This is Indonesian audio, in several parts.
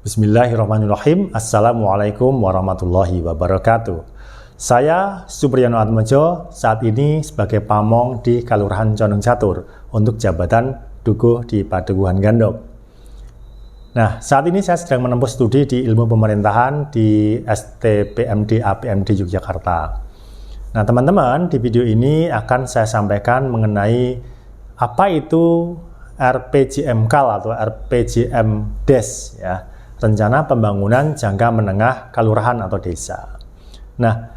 Bismillahirrahmanirrahim. Assalamualaikum warahmatullahi wabarakatuh. Saya Supriyono Atmojo, saat ini sebagai pamong di Kelurahan Condong Catur untuk jabatan Dukuh di Padukuhan Gandok. Nah, saat ini saya sedang menempuh studi di ilmu pemerintahan di STPMD APMD Yogyakarta. Nah, teman-teman, di video ini akan saya sampaikan mengenai apa itu RPJMKAL atau RPJMDes, ya, Rencana Pembangunan Jangka Menengah Kelurahan atau Desa. Nah,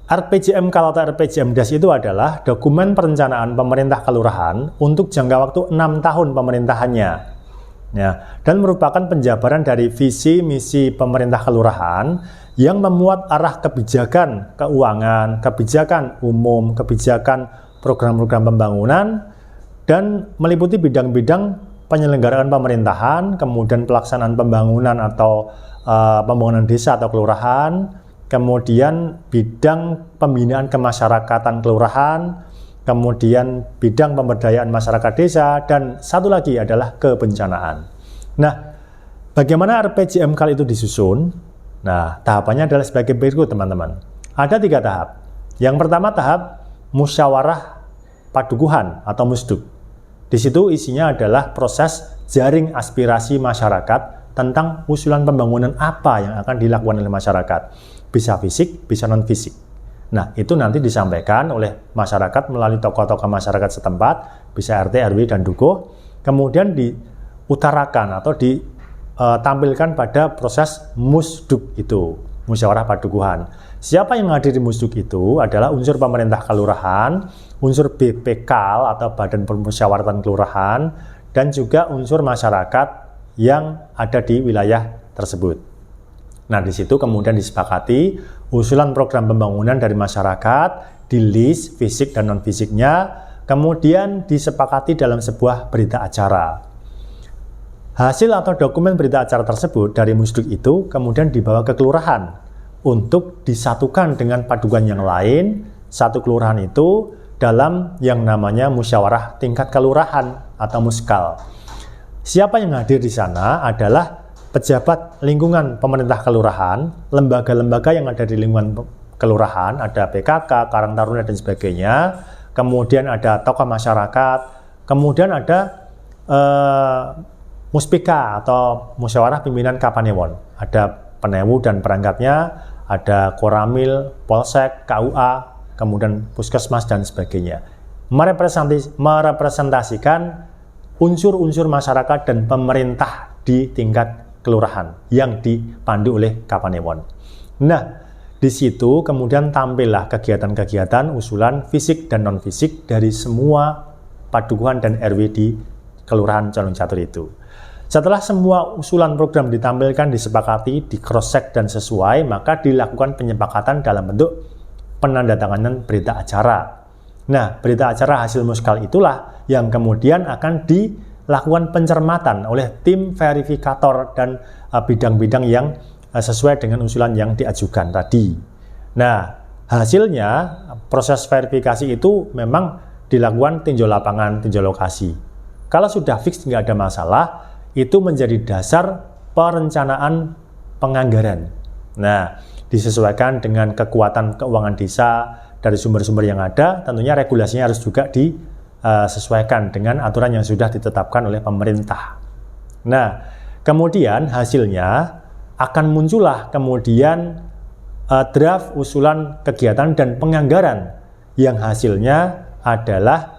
RPJMKAL atau RPJMDes itu adalah dokumen perencanaan pemerintah kelurahan untuk jangka waktu 6 tahun pemerintahannya, ya, dan merupakan penjabaran dari visi misi pemerintah kelurahan yang memuat arah kebijakan keuangan, kebijakan umum, kebijakan program-program pembangunan, dan meliputi bidang-bidang penyelenggaraan pemerintahan, kemudian pelaksanaan pembangunan atau pembangunan desa atau kelurahan, kemudian bidang pembinaan kemasyarakatan kelurahan, kemudian bidang pemberdayaan masyarakat desa, dan satu lagi adalah kebencanaan. Nah, bagaimana RPJMKAL itu disusun? Nah, tahapannya adalah sebagai berikut, teman-teman. Ada 3 tahap. Yang pertama tahap musyawarah padukuhan atau musduk. Di situ isinya adalah proses jaring aspirasi masyarakat tentang usulan pembangunan apa yang akan dilakukan oleh masyarakat. Bisa fisik, bisa non-fisik. Nah, itu nanti disampaikan oleh masyarakat melalui tokoh-tokoh masyarakat setempat, bisa RT, RW, dan Dukuh. Kemudian diutarakan atau ditampilkan pada proses musduk itu, musyawarah padukuhan. Siapa yang hadir di musduk itu adalah unsur pemerintah kelurahan, unsur BPKAL atau Badan Permusyawaratan Kelurahan, dan juga unsur masyarakat yang ada di wilayah tersebut. Nah, di situ kemudian disepakati usulan program pembangunan dari masyarakat, di list fisik dan non-fisiknya, kemudian disepakati dalam sebuah berita acara. Hasil atau dokumen berita acara tersebut dari musduk itu kemudian dibawa ke kelurahan untuk disatukan dengan padukuhan yang lain, satu kelurahan itu dalam yang namanya musyawarah tingkat kelurahan atau muskal. Siapa yang hadir di sana adalah pejabat lingkungan pemerintah kelurahan, lembaga-lembaga yang ada di lingkungan kelurahan, ada PKK, Karang Taruna, dan sebagainya, kemudian ada tokoh masyarakat, kemudian ada muspika atau musyawarah pimpinan Kapanewon, ada penewu dan perangkatnya, ada Koramil, Polsek, KUA, kemudian Puskesmas, dan sebagainya. Merepresentasikan unsur-unsur masyarakat dan pemerintah di tingkat kelurahan yang dipandu oleh Kapanewon. Nah, di situ kemudian tampillah kegiatan-kegiatan usulan fisik dan non-fisik dari semua padukuhan dan RW di Kelurahan Condong Catur itu. Setelah semua usulan program ditampilkan, disepakati, di cross-check dan sesuai, maka dilakukan penyepakatan dalam bentuk penandatanganan berita acara. Nah, berita acara hasil muskal itulah yang kemudian akan dilakukan pencermatan oleh tim verifikator dan bidang-bidang yang sesuai dengan usulan yang diajukan tadi. Nah, hasilnya proses verifikasi itu memang dilakukan tinjau lapangan, tinjau lokasi. Kalau sudah fix nggak ada masalah, itu menjadi dasar perencanaan penganggaran. Nah, disesuaikan dengan kekuatan keuangan desa dari sumber-sumber yang ada, tentunya regulasinya harus juga disesuaikan dengan aturan yang sudah ditetapkan oleh pemerintah. Nah, kemudian hasilnya akan muncullah kemudian draft usulan kegiatan dan penganggaran yang hasilnya adalah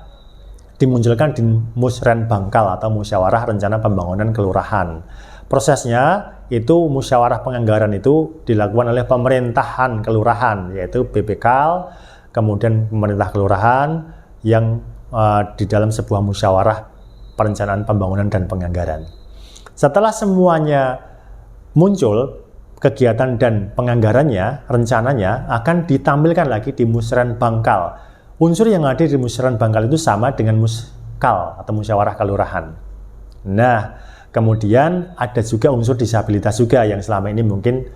dimunculkan di Musrenbangkal atau Musyawarah Rencana Pembangunan Kelurahan. Prosesnya itu musyawarah penganggaran itu dilakukan oleh pemerintahan kelurahan, yaitu BPKAL, kemudian pemerintah kelurahan yang di dalam sebuah musyawarah perencanaan pembangunan dan penganggaran. Setelah semuanya muncul, kegiatan dan penganggarannya, rencananya akan ditampilkan lagi di Musrenbangkal. Unsur yang ada di Musrenbangkal itu sama dengan muskal atau musyawarah kelurahan. Nah, kemudian ada juga unsur disabilitas juga yang selama ini mungkin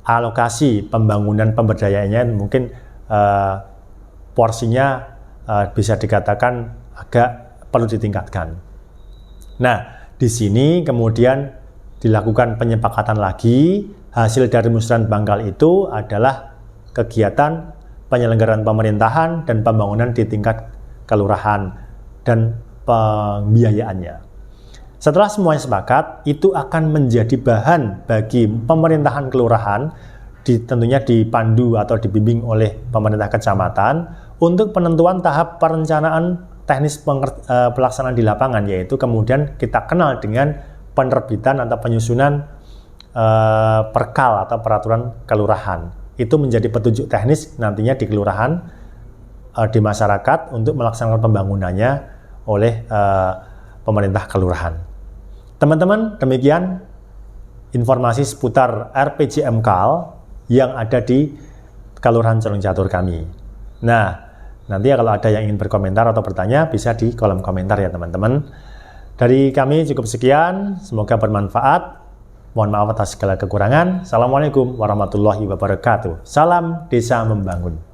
alokasi pembangunan pemberdayaannya mungkin porsinya bisa dikatakan agak perlu ditingkatkan. Nah, di sini kemudian dilakukan penyepakatan lagi. Hasil dari musyawarah bangkal itu adalah kegiatan penyelenggaraan pemerintahan dan pembangunan di tingkat kelurahan dan pembiayaannya. Setelah semuanya sepakat, itu akan menjadi bahan bagi pemerintahan kelurahan, tentunya dipandu atau dibimbing oleh pemerintah kecamatan untuk penentuan tahap perencanaan teknis pelaksanaan di lapangan, yaitu kemudian kita kenal dengan penerbitan atau penyusunan perkal atau peraturan kelurahan. Itu menjadi petunjuk teknis nantinya di kelurahan, di masyarakat untuk melaksanakan pembangunannya oleh pemerintah kelurahan. Teman-teman, demikian informasi seputar RPJMKAL yang ada di Kelurahan Condong Catur kami. Nah, nanti kalau ada yang ingin berkomentar atau bertanya bisa di kolom komentar ya teman-teman. Dari kami cukup sekian, semoga bermanfaat. Mohon maaf atas segala kekurangan. Assalamualaikum warahmatullahi wabarakatuh. Salam Desa Membangun.